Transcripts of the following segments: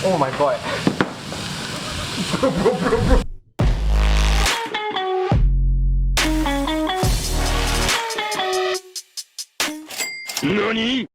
Oh my god. Bro. NANI?!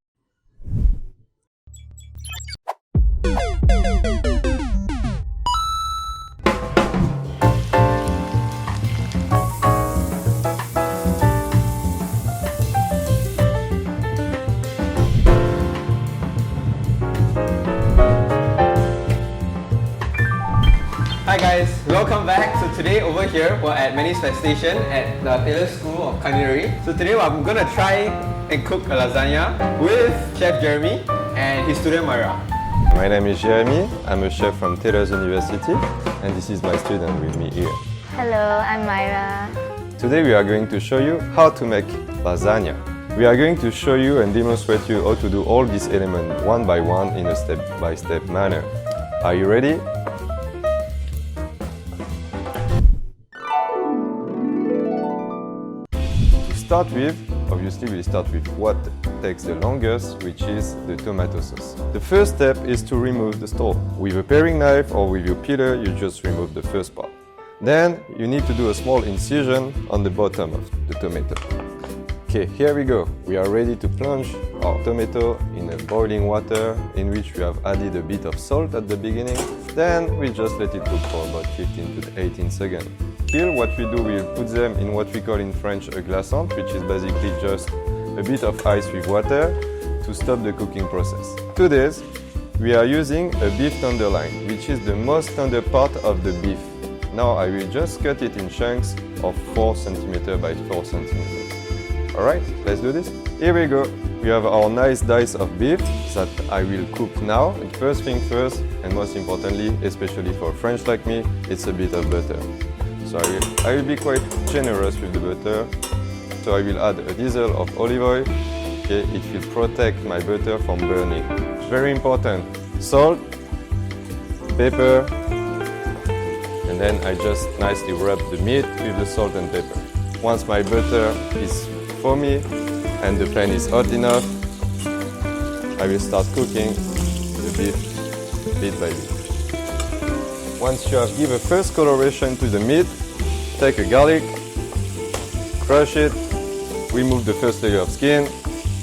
Hi guys, welcome back. So today over here we're at Manifest Station at the Taylor School of Culinary. So today I'm gonna try and cook a lasagna with Chef Jeremy and his student Myra. My name is Jeremy. I'm a chef from Taylor's University, and this is my student with me here. Hello, I'm Myra. Today we are going to show you how to make lasagna. We are going to show you and demonstrate you how to do all these elements one by one in a step-by-step manner. Are you ready? To start with, obviously we'll start with what takes the longest, which is the tomato sauce. The first step is to remove the stalk. With a paring knife or with your peeler, you just remove the first part. Then you need to do a small incision on the bottom of the tomato. Okay, here we go. We are ready to plunge our tomato in a boiling water in which we have added a bit of salt at the beginning. Then we just let it cook for about 15 to 18 seconds. Here what we do, we'll put them in what we call in French a glaçante, which is basically just a bit of ice with water to stop the cooking process. To this, we are using a beef tenderloin, which is the most tender part of the beef. Now I will just cut it in chunks of 4 cm by 4 cm. Alright, let's do this. Here we go. We have our nice dice of beef that I will cook now. And first thing first, and most importantly, especially for French like me, it's a bit of butter. So I will be quite generous with the butter. So I will add a drizzle of olive oil. Okay, it will protect my butter from burning. Very important. Salt, pepper, and then I just nicely rub the meat with the salt and pepper. Once my butter is foamy and the pan is hot enough, I will start cooking the beef bit by bit. Once you have given a first coloration to the meat, take a garlic, crush it, remove the first layer of skin,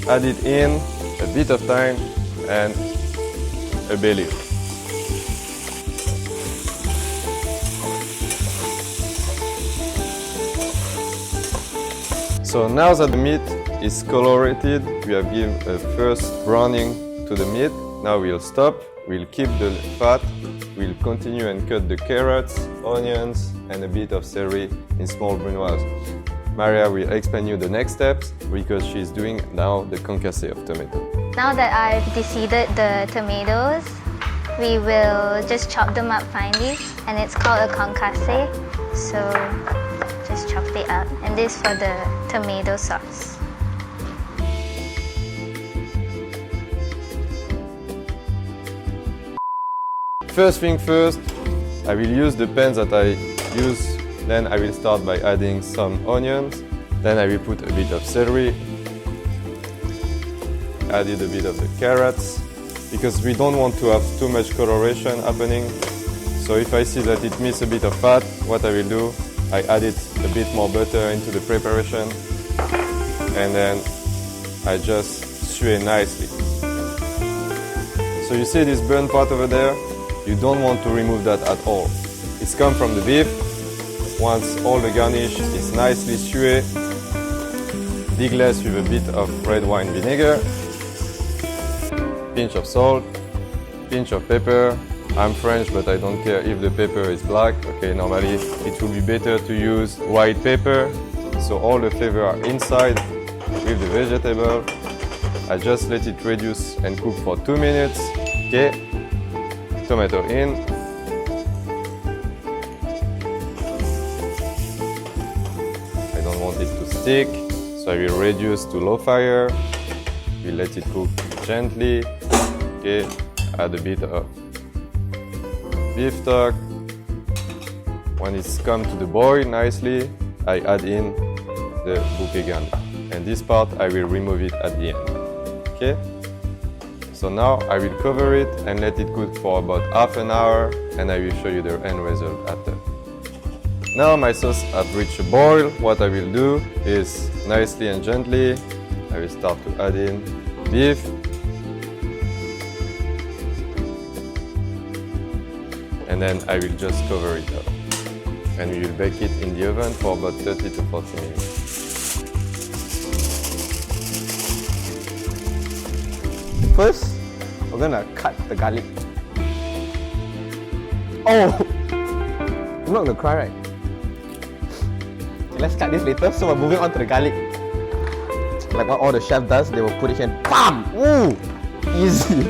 add it in, a bit of thyme and a bay leaf. So now that the meat is colorated, we have given a first browning to the meat. Now we'll stop, we'll keep the fat, we'll continue and cut the carrots, onions and a bit of celery in small brunoise. Maria will explain you the next steps because she's doing now the concassé of tomato. Now that I've deseeded the tomatoes, we will just chop them up finely, and it's called a concassé. So just chop it up, and this for the tomato sauce. First thing first, I will use the pan that I use. Then I will start by adding some onions. Then I will put a bit of celery. Added a bit of the carrots because we don't want to have too much coloration happening. So if I see that it misses a bit of fat, what I will do, I added a bit more butter into the preparation and then I just sew nicely. So you see this burnt part over there? You don't want to remove that at all. It's come from the beef. Once all the garnish is nicely sewn, deglaze with a bit of red wine vinegar, pinch of salt, pinch of pepper. I'm French, but I don't care if the pepper is black. Okay, normally it will be better to use white pepper, so all the flavor are inside with the vegetable. I just let it reduce and cook for 2 minutes. Okay, tomato in. I don't want it to stick, so I will reduce to low fire. We let it cook gently. Okay, add a bit of beef stock. When it's come to the boil nicely, I add in the bouquet garni. And this part I will remove it at the end. Okay? So So now I will cover it and let it cook for about half an hour, and I will show you the end result after. Now my sauce has reached a boil. What I will do is nicely and gently, I will start to add in beef. And then I will just cover it up. And we will bake it in the oven for about 30 to 40 minutes. First, we're gonna cut the garlic. Oh! I'm not gonna cry, right? Okay, let's cut this later. So we're moving on to the garlic. Like what all the chef does, they will put it here and BAM! Ooh! Easy!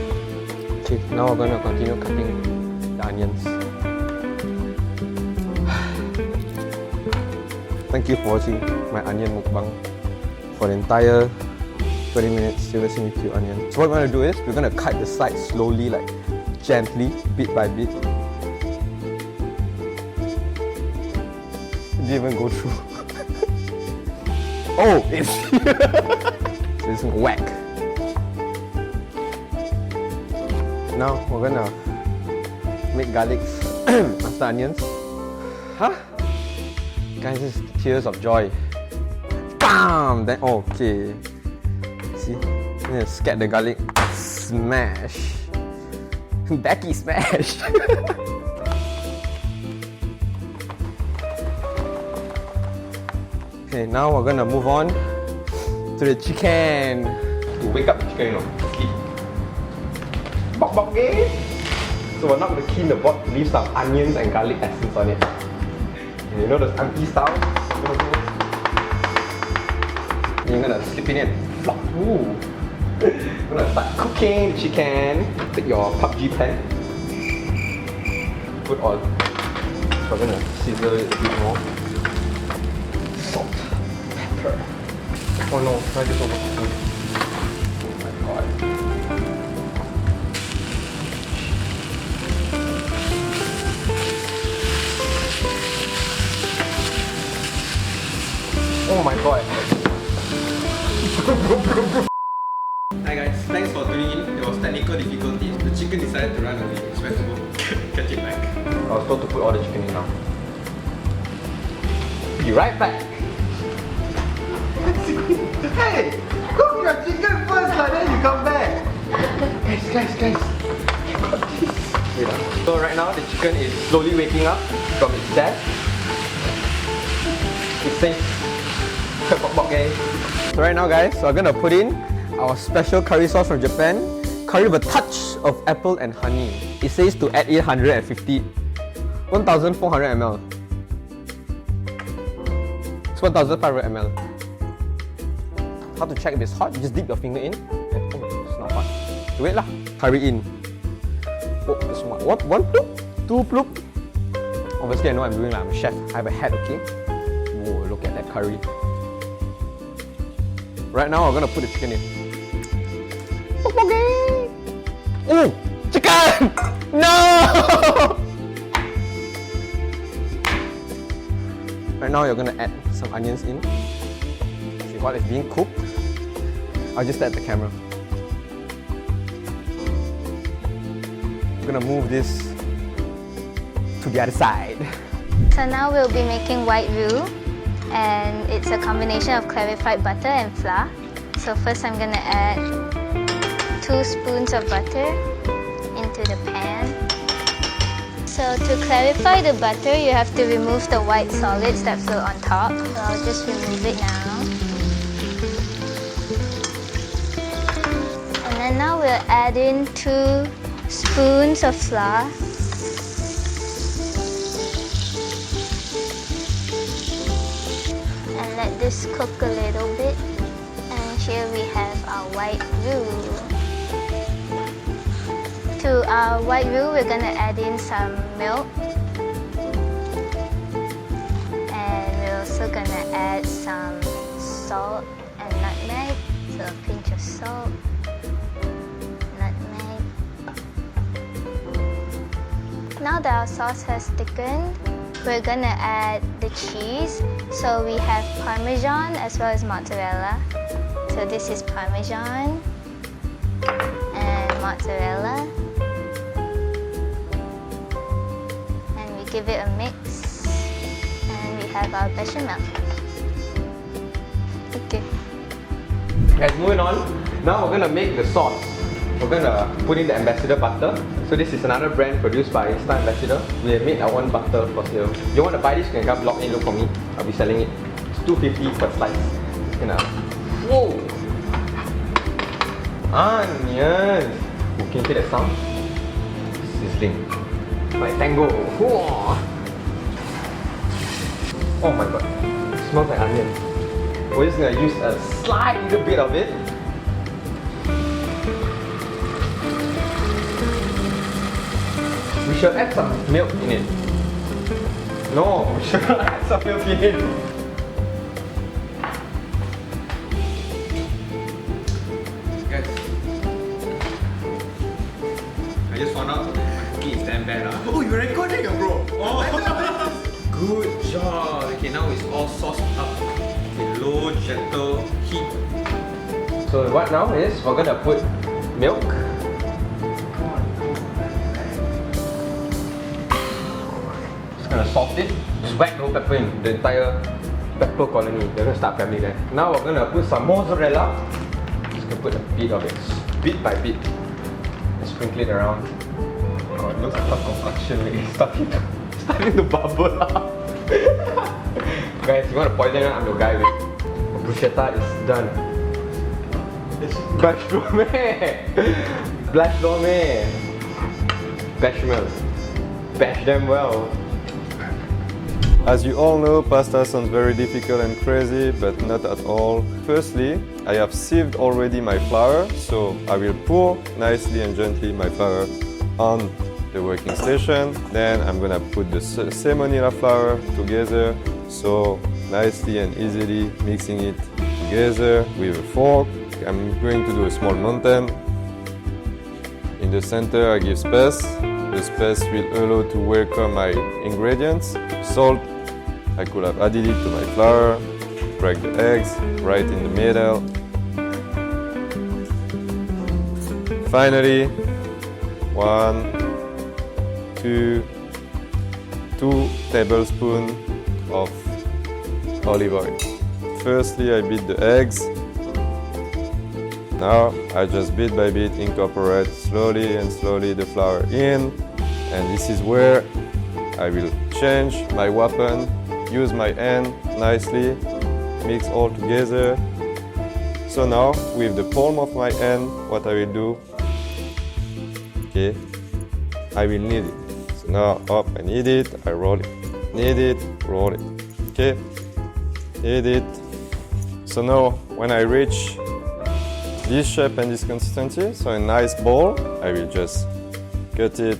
Okay, now we're gonna continue cutting the onions. Thank you for watching my onion mukbang for the entire 20 minutes. You're listening to onion. So what we're gonna do is we're gonna cut the sides slowly, like gently, bit by bit. It didn't even go through. Oh, it's this is whack. Now we're gonna make garlic after onions. Huh? Guys, this is tears of joy. Bam! Then okay. See? I'm gonna scat the garlic. Smash! Becky smash! Okay, now we're gonna move on to the chicken. To wake up the chicken, you know, sleep. Bok bok gay! So we're not gonna clean the pot, leave some onions and garlic essence on it. And you know those auntie style? You're gonna slip it in. Flop. Ooh. We're gonna start cooking the chicken. Take your PUBG pan. Put on. So we're gonna sizzle it a bit more. Salt. Pepper. Oh no, try this over cooking. Oh my god. Oh my god. Hi guys, thanks for tuning in. There was technical difficulties. The chicken decided to run away. So we have to go catch it back. I was told to put all the chicken in now. Be right back. Hey! Cook your chicken first, then you come back. Guys. Wait. So right now the chicken is slowly waking up from its death. It says so right now guys, so I'm gonna put in our special curry sauce from Japan. Curry with a touch of apple and honey. It says to add 1,400 ml. It's 1,500 ml. How to check if it's hot? You just dip your finger in and oh, it's not hot. Wait lah. Curry in. Oh, this one. One ploop? Two ploop? Obviously I know I'm doing like I'm a chef. I have a hat, okay? Whoa, look at that curry. Right now, we're gonna put the chicken in. Oh, chicken! No! Right now, you're gonna add some onions in. See, while it's being cooked, I'll just add the camera. I'm gonna move this to the other side. So now we'll be making white roux, and it's a combination of clarified butter and flour. So first I'm gonna add 2 spoons of butter into the pan. So to clarify the butter, you have to remove the white solids that float on top. So I'll just remove it now. And then now we'll add in 2 spoons of flour. And let this cook a little bit. And here we have our white roux. To our white roux, we're gonna add in some milk. And we're also gonna add some salt and nutmeg. So a pinch of salt, nutmeg. Now that our sauce has thickened, we're gonna add the cheese. So we have Parmesan as well as mozzarella. So this is Parmesan and mozzarella. And we give it a mix. And we have our bechamel. Okay. Guys, moving on. Now we're gonna make the sauce. We're gonna put in the ambassador butter. So this is another brand produced by Star Ambassador. We have made our own butter for sale. If you want to buy this, you can come log in, look for me. I'll be selling it. It's $2.50 per slice. Whoa! Onions! Oh, can you hear that sound? Sizzling. Like tango. Whoa. Oh my god. It smells like onion. We're just gonna use a slight little bit of it. We should add some milk in it. No, we should add some milk in it. Guys, I just found out my cooking is damn bad. Oh, you're recording, bro. Oh, good job. Okay, now it's all sauced up with low, gentle heat. So what now is we're gonna put milk. Just gonna salt it. Just whack the whole pepper in the entire pepper colony. They're gonna start family there. Now we're gonna put some mozzarella. Just gonna put a bit of it, bit by bit. And sprinkle it around. Oh, it looks like a concoction. It's starting to bubble up. Guys, you want to poison it? I'm your guy. Bruschetta is done. Blanche dormé. Blanche dormé. Bechamel. Bash them well. As you all know, pasta sounds very difficult and crazy, but not at all. Firstly, I have sieved already my flour, so I will pour nicely and gently my flour on the working station. Then I'm gonna put the semolina flour together, so nicely and easily mixing it together with a fork. I'm going to do a small mountain. In the center I give space. The space will allow to welcome my ingredients. Salt, I could have added it to my flour. Crack the eggs right in the middle. Finally, 2 tablespoons of olive oil. Firstly, I beat the eggs. Now I just bit by bit incorporate slowly and slowly the flour in, and this is where I will change my weapon, use my hand nicely, mix all together. So now with the palm of my hand, what I will do, okay, I will knead it. So now up, I knead it, I roll it, knead it, roll it, okay, knead it. So now when I reach this shape and this consistency, so a nice ball, I will just cut it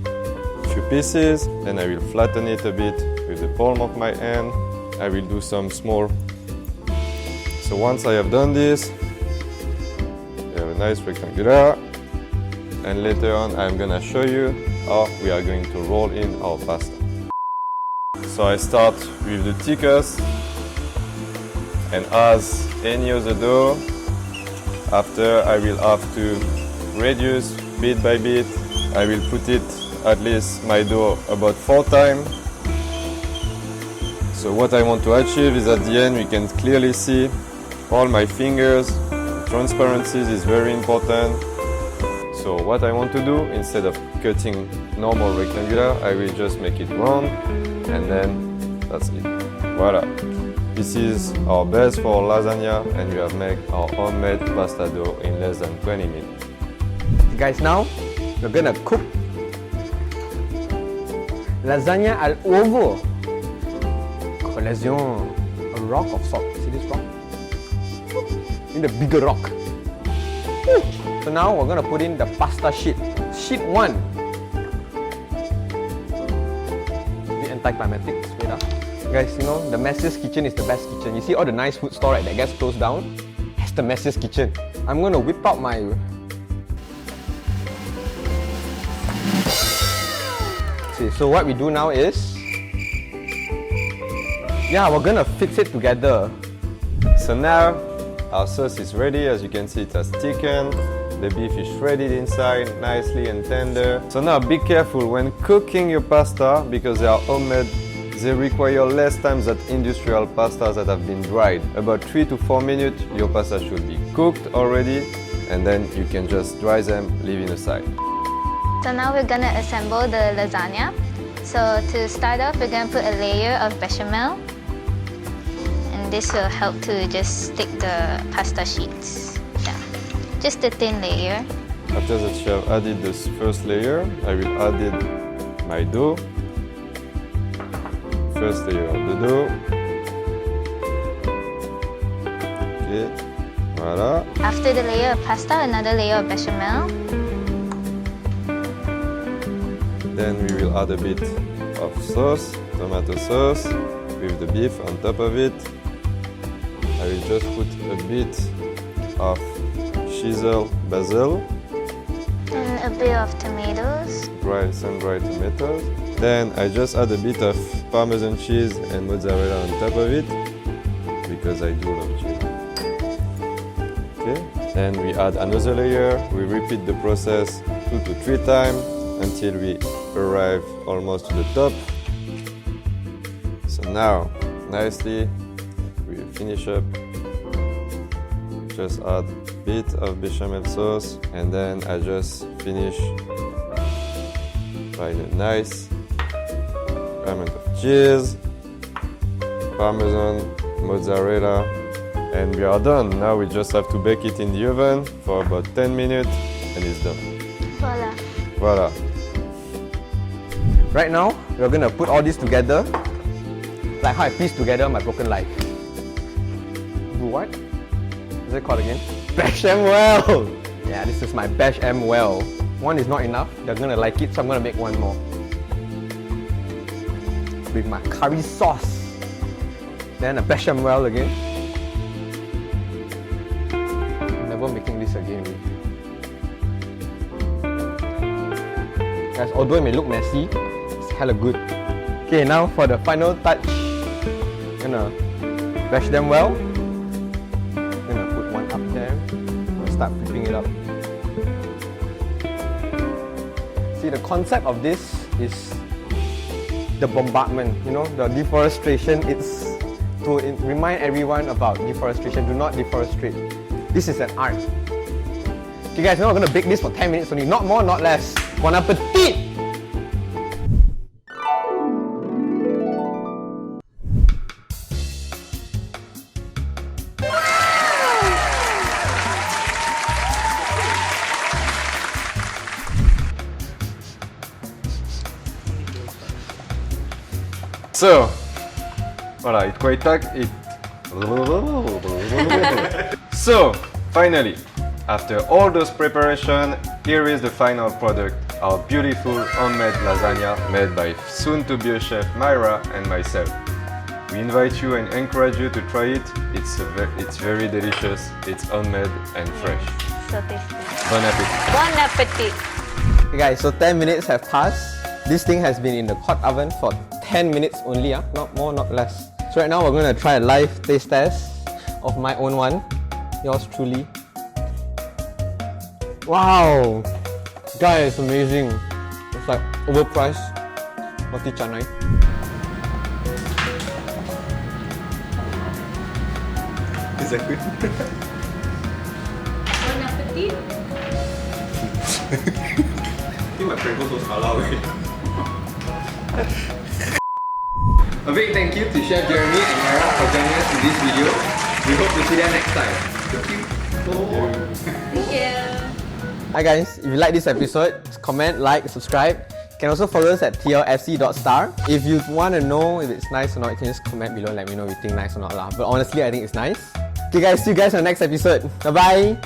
a few pieces, then I will flatten it a bit with the palm of my hand. I will do some small. So once I have done this, we have a nice rectangular, and later on I'm gonna show you how we are going to roll in our pasta. So I start with the thickest, and as any other dough, after I will have to reduce bit by bit. I will put it at least my dough about 4 times. So what I want to achieve is at the end we can clearly see all my fingers. Transparency is very important. So what I want to do, instead of cutting normal rectangular, I will just make it round, and then that's it. Voila. This is our base for lasagna, and we have made our homemade pasta dough in less than 20 minutes. Guys, now we're gonna cook lasagna al ovo. Collation, a rock of salt. See this rock? In the bigger rock. So now we're gonna put in the pasta sheet. Sheet 1. The anticlimactic. Wait up. Guys, you know, the messiest kitchen is the best kitchen. You see all the nice food store right, that gets closed down? That's the messiest kitchen. I'm gonna whip out my... See, so what we do now is... Yeah, we're gonna fix it together. So now our sauce is ready. As you can see, it has thickened. The beef is shredded inside, nicely and tender. So now be careful when cooking your pasta because they are homemade. They require less time than industrial pastas that have been dried. About 3 to 4 minutes, your pasta should be cooked already, and then you can just dry them, leave it aside. So now we're gonna assemble the lasagna. So to start off, we're gonna put a layer of bechamel. And this will help to just stick the pasta sheets. Yeah. Just a thin layer. After that you have added this first layer, I will add my dough. First layer of the dough. Okay, voila. After the layer of pasta, another layer of bechamel. Then we will add a bit of sauce, tomato sauce, with the beef on top of it. I will just put a bit of chiseled basil, And a bit of tomatoes. sun-dried tomatoes. Then I just add a bit of Parmesan cheese and mozzarella on top of it because I do love cheese. Okay. Then we add another layer. We repeat the process 2 to 3 times until we arrive almost to the top. So now, nicely, we finish up. Just add a bit of bechamel sauce and then I just finish by a nice amount of cheese, Parmesan, mozzarella, and we are done. Now we just have to bake it in the oven for about 10 minutes and it's done. Voila. Voila. Right now, we're gonna put all this together, like how I pieced together my broken life. What? Is it called again? Bechamel! Yeah, this is my bechamel. One is not enough, they're gonna like it, so I'm gonna make one more. With my curry sauce. Then a bechamel again. I'm never making this again. Guys, although it may look messy, it's hella good. Okay, now for the final touch. Gonna bash them well. Gonna put one up there. Gonna start flipping it up. See, the concept of this is the bombardment, you know, the deforestation. It's to remind everyone about deforestation. Do not deforestate. This is an art. Okay guys, now we're gonna bake this for 10 minutes only. Not more, not less. Bon appetit! So, voilà, it quite it. So, finally, after all those preparation, here is the final product, our beautiful homemade lasagna made by soon-to-be chef Myra and myself. We invite you and encourage you to try it. It's very delicious, it's homemade and fresh. So tasty. Bon appetit. Bon appetit. Okay guys, so 10 minutes have passed. This thing has been in the hot oven for 10 minutes only, not more, not less. So right now we're going to try a live taste test of my own one. Yours truly. Wow! Guys, amazing. It's like overpriced roti canai. Is that good? Bon appetit. I think my Pringles was halal. A big thank you to Chef Jeremy and Myra for joining us in this video. We hope to see them next time. Thank you. Thank you. Hi guys, if you like this episode, comment, like, subscribe. You can also follow us at tlfc.star. If you want to know if it's nice or not, you can just comment below and let me know if you think nice or not lah. But honestly, I think it's nice. Okay guys, see you guys in the next episode. Bye bye.